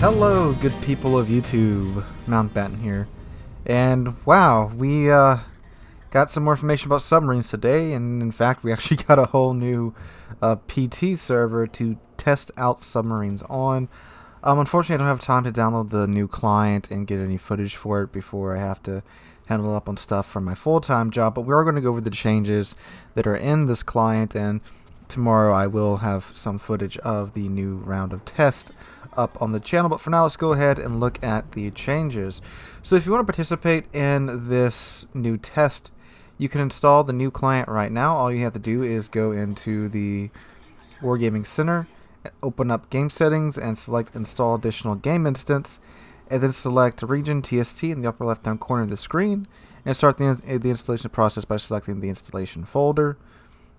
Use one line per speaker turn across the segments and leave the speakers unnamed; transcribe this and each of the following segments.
Hello, good people of YouTube. Mountbatten here. And wow, we got some more information about submarines today, and in fact, we actually got a whole new PT server to test out submarines on. Unfortunately, I don't have time to download the new client and get any footage for it before I have to handle up on stuff from my full-time job, but we are going to go over the changes that are in this client, and tomorrow I will have some footage of the new round of tests up on the channel. But for now, let's go ahead and look at the changes. So if you want to participate in this new test, you can install the new client right now. All you have to do is go into the Wargaming Center, open up game settings, and select install additional game instance, and then select region TST in the upper left hand corner of the screen, and start the installation process by selecting the installation folder,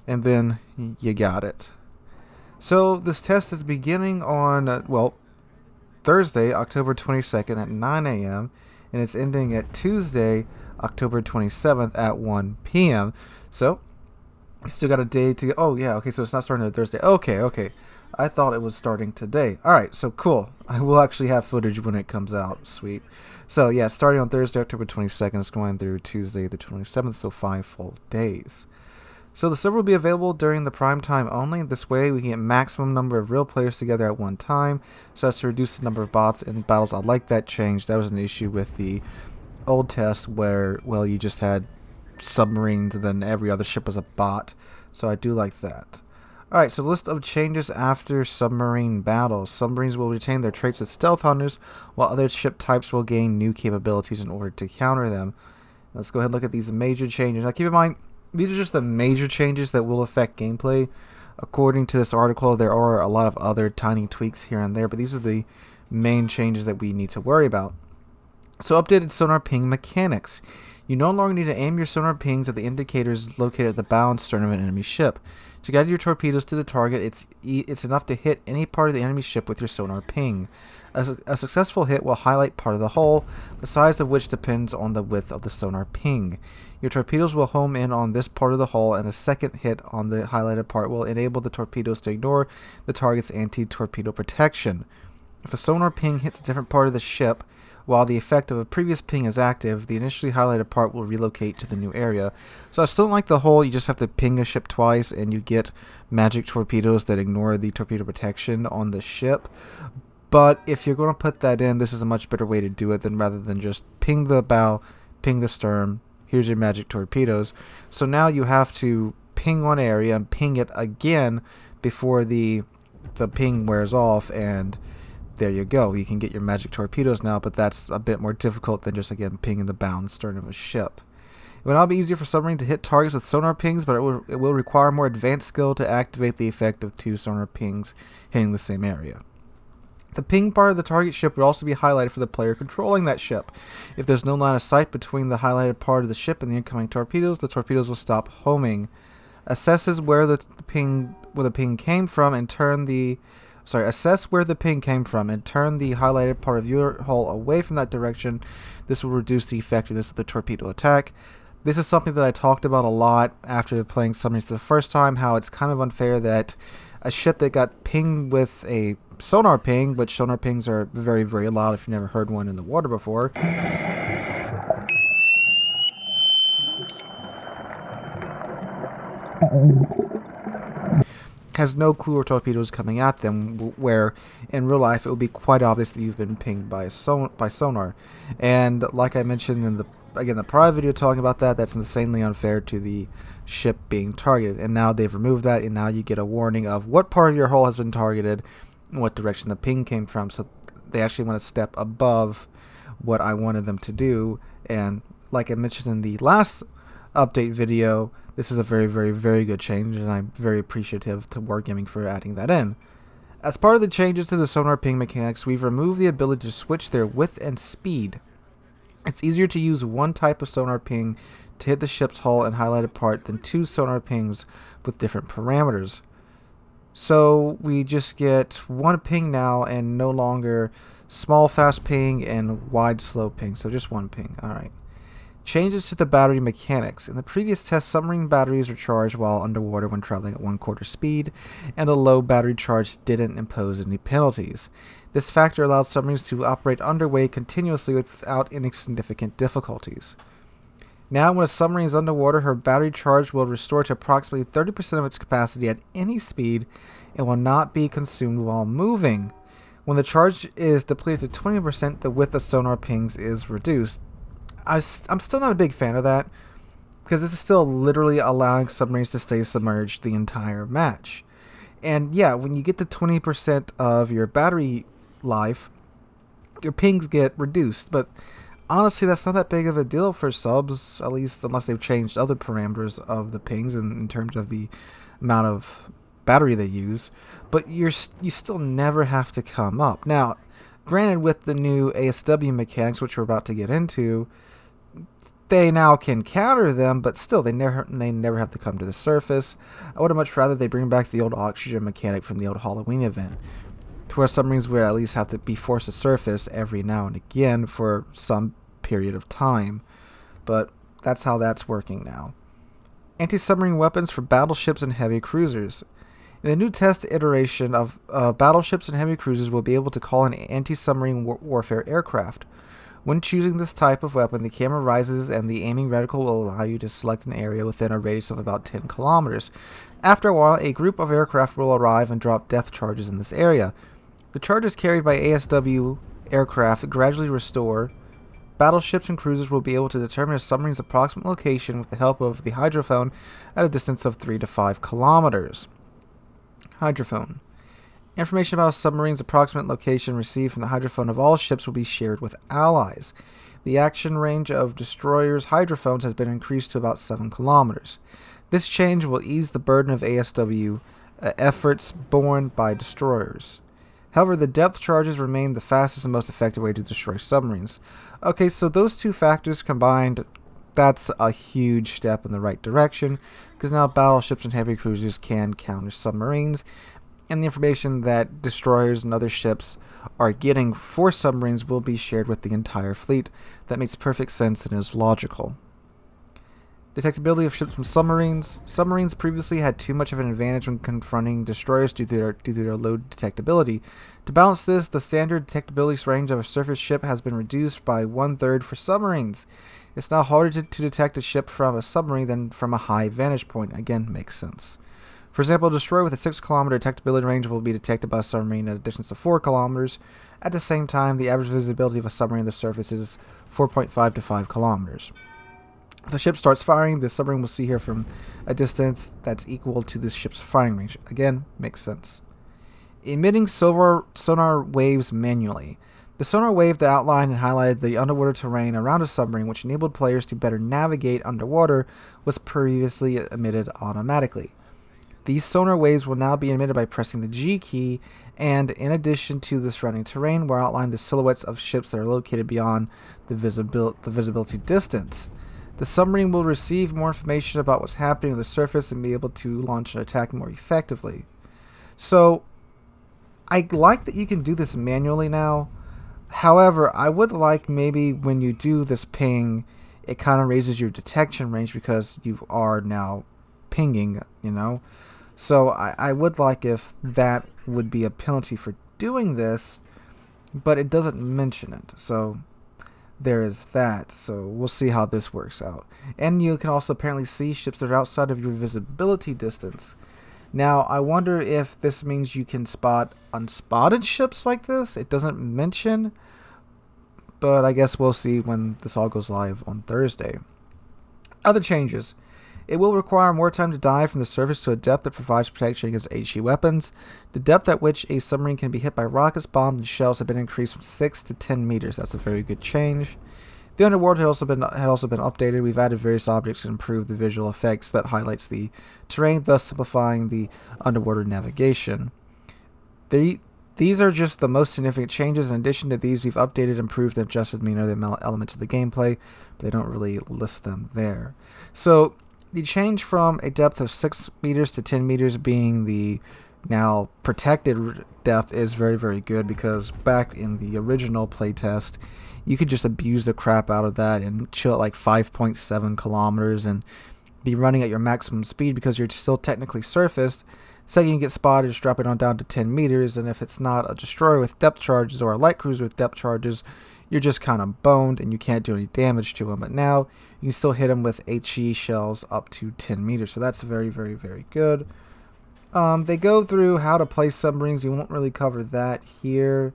and then you got it. So this test is beginning on Thursday, October 22nd at 9 a.m. and it's ending at Tuesday, October 27th at 1 p.m. So we still got a day to go. Oh yeah, okay, so it's not starting on Thursday. Okay. I thought it was starting today. Alright, so cool. I will actually have footage when it comes out. Sweet. So yeah, starting on Thursday, October 22nd, it's going through Tuesday the 27th, so 5 full days. So the server will be available during the prime time only. This way we can get maximum number of real players together at one time, so as to reduce the number of bots in battles. I like that change. That was an issue with the old test where, well, you just had submarines and then every other ship was a bot. So I do like that. Alright, so list of changes after submarine battles. Submarines will retain their traits as stealth hunters, while other ship types will gain new capabilities in order to counter them. Let's go ahead and look at these major changes. Now keep in mind, these are just the major changes that will affect gameplay. According to this article, there are a lot of other tiny tweaks here and there, but these are the main changes that we need to worry about. So updated sonar ping mechanics. You no longer need to aim your sonar pings at the indicators located at the bow and stern of an enemy ship. To guide your torpedoes to the target, it's enough to hit any part of the enemy ship with your sonar ping. A successful hit will highlight part of the hull, the size of which depends on the width of the sonar ping. Your torpedoes will home in on this part of the hull, and a second hit on the highlighted part will enable the torpedoes to ignore the target's anti-torpedo protection. If a sonar ping hits a different part of the ship, while the effect of a previous ping is active, the initially highlighted part will relocate to the new area. So I still don't like the whole, you just have to ping a ship twice and you get magic torpedoes that ignore the torpedo protection on the ship. But if you're going to put that in, this is a much better way to do it than rather than just ping the bow, ping the stern, here's your magic torpedoes. So now you have to ping one area and ping it again before the ping wears off, and there you go. You can get your magic torpedoes now, but that's a bit more difficult than just, again, pinging the bow and stern of a ship. It will now be easier for submarine to hit targets with sonar pings, but it will require more advanced skill to activate the effect of two sonar pings hitting the same area. The ping part of the target ship will also be highlighted for the player controlling that ship. If there's no line of sight between the highlighted part of the ship and the incoming torpedoes, the torpedoes will stop homing. Assess where the ping came from and turn the highlighted part of your hull away from that direction. This will reduce the effectiveness of the torpedo attack. This is something that I talked about a lot after playing submarines the first time, how it's kind of unfair that a ship that got pinged with a sonar ping, which sonar pings are very, very loud if you've never heard one in the water before, has no clue or torpedoes coming at them, where in real life it would be quite obvious that you've been pinged by sonar. And like I mentioned in the prior video talking about that, that's insanely unfair to the ship being targeted. And now they've removed that, and now you get a warning of what part of your hull has been targeted and what direction the ping came from. So they actually went a step above what I wanted them to do. And like I mentioned in the last update video, this is a very, very, very good change, and I'm very appreciative to Wargaming for adding that in. As part of the changes to the sonar ping mechanics, we've removed the ability to switch their width and speed. It's easier to use one type of sonar ping to hit the ship's hull and highlighted part than two sonar pings with different parameters. So we just get one ping now, and no longer small fast ping and wide slow ping, so just one ping. Alright. Changes to the battery mechanics. In the previous test, submarine batteries were charged while underwater when traveling at 1/4 speed, and a low battery charge didn't impose any penalties. This factor allowed submarines to operate underway continuously without any significant difficulties. Now, when a submarine is underwater, her battery charge will restore to approximately 30% of its capacity at any speed and will not be consumed while moving. When the charge is depleted to 20%, the width of sonar pings is reduced. I'm still not a big fan of that, because this is still literally allowing submarines to stay submerged the entire match. And yeah, when you get to 20% of your battery life, your pings get reduced. But honestly, that's not that big of a deal for subs, at least unless they've changed other parameters of the pings in terms of the amount of battery they use. But you still never have to come up. Now, granted, with the new ASW mechanics, which we're about to get into, they now can counter them, but still, they never have to come to the surface. I would have much rather they bring back the old oxygen mechanic from the old Halloween event, to where submarines would at least have to be forced to surface every now and again for some period of time. But that's how that's working now. Anti-submarine weapons for battleships and heavy cruisers. In the new test iteration of battleships and heavy cruisers will be able to call in anti-submarine warfare aircraft. When choosing this type of weapon, the camera rises and the aiming reticle will allow you to select an area within a radius of about 10 kilometers. After a while, a group of aircraft will arrive and drop depth charges in this area. The charges carried by ASW aircraft gradually restore. Battleships and cruisers will be able to determine a submarine's approximate location with the help of the hydrophone at a distance of 3 to 5 kilometers. Hydrophone. Information about a submarine's approximate location received from the hydrophone of all ships will be shared with allies. The action range of destroyers' hydrophones has been increased to about 7 kilometers. This change will ease the burden of ASW efforts borne by destroyers. However, the depth charges remain the fastest and most effective way to destroy submarines. Okay, so those two factors combined, that's a huge step in the right direction, because now battleships and heavy cruisers can counter submarines, and the information that destroyers and other ships are getting for submarines will be shared with the entire fleet. That makes perfect sense and is logical. Detectability of ships from submarines. Submarines previously had too much of an advantage when confronting destroyers due to their low detectability. To balance this, the standard detectability range of a surface ship has been reduced by 1/3 for submarines. It's now harder to detect a ship from a submarine than from a high vantage point. Again, makes sense. For example, a destroyer with a 6-kilometer detectability range will be detected by a submarine at a distance of 4 kilometers. At the same time, the average visibility of a submarine on the surface is 4.5 to 5 kilometers. If the ship starts firing, the submarine will see her from a distance that's equal to this ship's firing range. Again, makes sense. Emitting sonar waves manually. The sonar wave that outlined and highlighted the underwater terrain around a submarine, which enabled players to better navigate underwater, was previously emitted automatically. These sonar waves will now be emitted by pressing the G key, and in addition to the surrounding terrain, will outline the silhouettes of ships that are located beyond the visibility distance. The submarine will receive more information about what's happening on the surface and be able to launch an attack more effectively. So, I like that you can do this manually now. However, I would like maybe when you do this ping, it kind of raises your detection range because you are now pinging, you know. So I would like if that would be a penalty for doing this, but it doesn't mention it. So there is that. So we'll see how this works out. And you can also apparently see ships that are outside of your visibility distance. Now, I wonder if this means you can spot unspotted ships like this. It doesn't mention, but I guess we'll see when this all goes live on Thursday. Other changes. It will require more time to dive from the surface to a depth that provides protection against HE weapons. The depth at which a submarine can be hit by rockets, bombs, and shells have been increased from 6 to 10 meters. That's a very good change. The underworld had also been updated. We've added various objects and improved the visual effects that highlights the terrain, thus simplifying the underwater navigation. These are just the most significant changes. In addition to these, we've updated, improved, and adjusted many other elements of the gameplay, but they don't really list them there. So the change from a depth of 6 meters to 10 meters being the now protected depth is very, very good, because back in the original playtest, you could just abuse the crap out of that and chill at like 5.7 kilometers and be running at your maximum speed because you're still technically surfaced. Second you get spotted, just drop it on down to 10 meters, and if it's not a destroyer with depth charges or a light cruiser with depth charges, you're just kind of boned and you can't do any damage to them. But now you can still hit them with HE shells up to 10 meters, so that's very, very, very good. They go through how to play submarines. We won't really cover that here,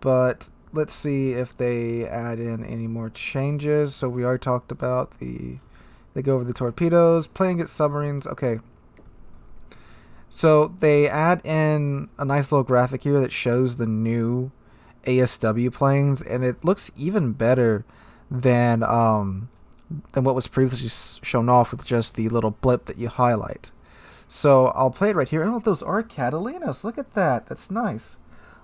but let's see if they add in any more changes. So we already talked about they go over the torpedoes, playing against submarines. Okay. So they add in a nice little graphic here that shows the new ASW planes, and it looks even better than what was previously shown off with just the little blip that you highlight. So I'll play it right here. And those are Catalinas. Look at that. That's nice.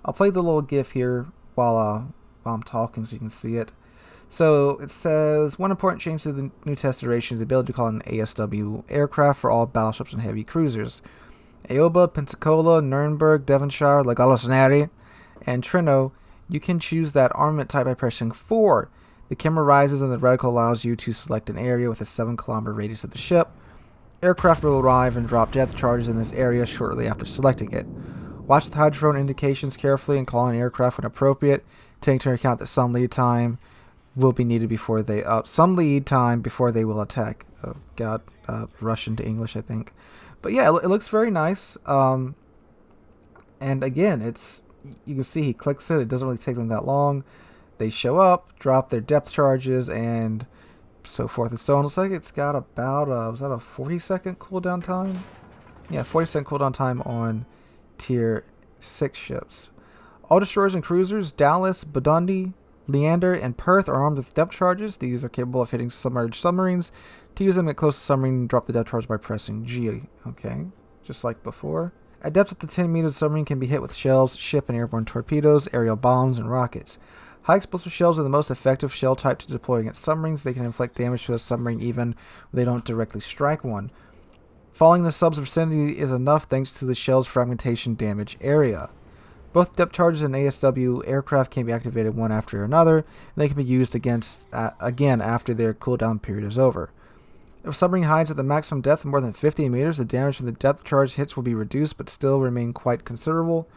I'll play the little GIF here while I'm talking so you can see it. So it says, one important change to the new test iteration is the ability to call an ASW aircraft for all battleships and heavy cruisers. Aoba, Pensacola, Nuremberg, Devonshire, La Gallisoneri, and Trino, you can choose that armament type by pressing 4. The camera rises and the reticle allows you to select an area with a 7-kilometer radius of the ship. Aircraft will arrive and drop depth charges in this area shortly after selecting it. Watch the hydrophone indications carefully and call an aircraft when appropriate, taking into account that some lead time will be needed before they will attack. Oh God, Russian to English, I think. But yeah, it looks very nice. And again, you can see he clicks it. It doesn't really take them that long. They show up, drop their depth charges, and so forth and so on. Looks like it's got about was that a 40-second cooldown time? Yeah, 40-second cooldown time on tier 6 ships. All destroyers and cruisers, Dallas, Bodundi, Leander, and Perth are armed with depth charges. These are capable of hitting submerged submarines. To use them, get close to the submarine, drop the depth charge by pressing G. Okay, just like before. At depths up to 10 meters, the submarine can be hit with shells, ship and airborne torpedoes, aerial bombs, and rockets. High explosive shells are the most effective shell type to deploy against submarines. They can inflict damage to a submarine even when they don't directly strike one. Falling in the sub's vicinity is enough thanks to the shell's fragmentation damage area. Both depth charges and ASW aircraft can be activated one after another, and they can be used again after their cooldown period is over. If a submarine hides at the maximum depth of more than 50 meters, the damage from the depth charge hits will be reduced but still remain quite considerable.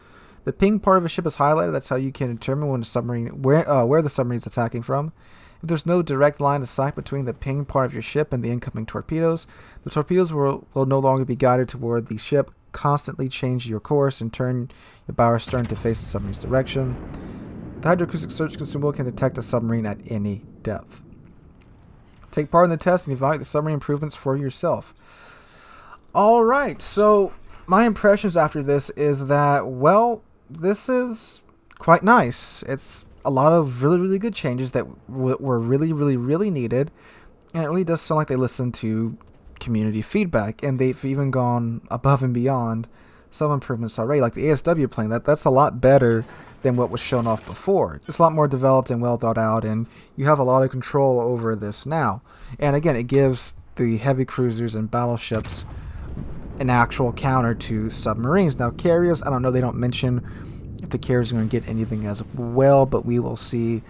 The ping part of a ship is highlighted. That's how you can determine when a submarine where the submarine is attacking from. If there's no direct line of sight between the ping part of your ship and the incoming torpedoes, the torpedoes will no longer be guided toward the ship. Constantly change your course and turn your bow or stern to face the submarine's direction. The hydroacoustic search consumable can detect a submarine at any depth. Take part in the test and evaluate the submarine improvements for yourself. Alright, so my impressions after this is that, well, this is quite nice. It's a lot of really, really good changes that were really, really, really needed. And it really does sound like they listened to community feedback. And they've even gone above and beyond some improvements already. Like the ASW plane, that's a lot better than what was shown off before. It's a lot more developed and well thought out. And you have a lot of control over this now. And again, it gives the heavy cruisers and battleships an actual counter to submarines. Now carriers, I don't know, they don't mention if the carriers are going to get anything as well, but we will see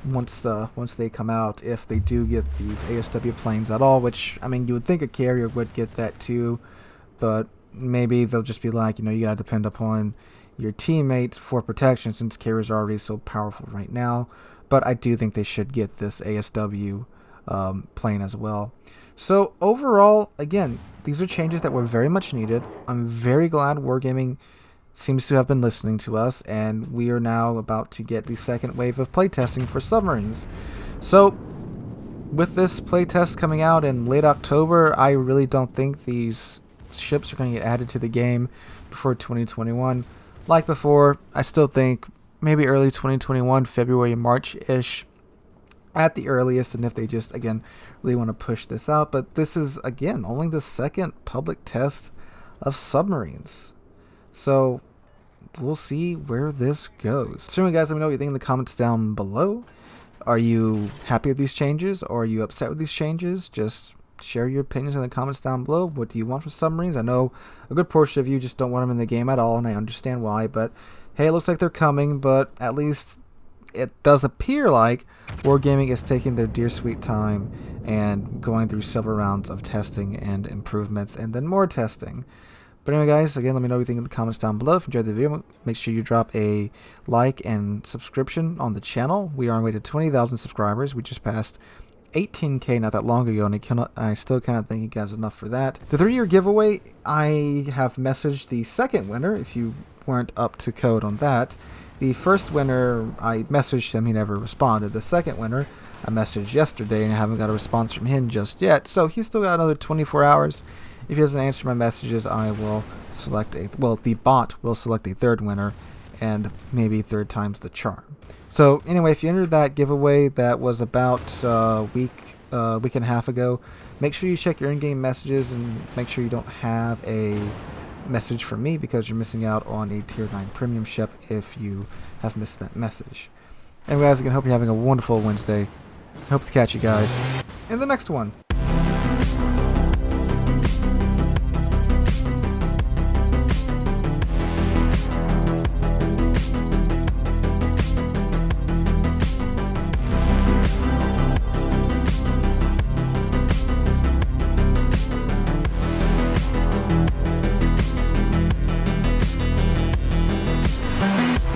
once they come out if they do get these ASW planes at all, which, I mean, you would think a carrier would get that too, but maybe they'll just be like, you gotta depend upon your teammate for protection since carriers are already so powerful right now. But I do think they should get this ASW plane as well. So overall, again, these are changes that were very much needed. I'm very glad Wargaming seems to have been listening to us, and we are now about to get the second wave of playtesting for submarines. So with this playtest coming out in late October, I really don't think these ships are going to get added to the game before 2021. Like before, I still think maybe early 2021, February, March-ish at the earliest, and if they just, again, really want to push this out. But this is, again, only the second public test of submarines. So we'll see where this goes. So anyway, guys, let me know what you think in the comments down below. Are you happy with these changes, or are you upset with these changes? Just share your opinions in the comments down below. What do you want from submarines? I know a good portion of you just don't want them in the game at all, and I understand why. But hey, it looks like they're coming, but at least it does appear like Wargaming is taking their dear sweet time and going through several rounds of testing and improvements and then more testing. But anyway, guys, again, let me know what you think in the comments down below. If you enjoyed the video, make sure you drop a like and subscription on the channel. We are on our way to 20,000 subscribers. We just passed 18K not that long ago, and I still cannot thank you guys enough for that. The 3-year giveaway, I have messaged the second winner, if you weren't up to code on that. The first winner, I messaged him, he never responded. The second winner, I messaged yesterday, and I haven't got a response from him just yet, so he's still got another 24 hours. If he doesn't answer my messages, I will select the bot will select a third winner, and maybe third time's the charm. So anyway, if you entered that giveaway, that was about a week and a half ago, make sure you check your in-game messages and make sure you don't have a message from me, because you're missing out on a tier 9 premium ship if you have missed that message. Anyway, guys, I hope you're having a wonderful Wednesday. I hope to catch you guys in the next one.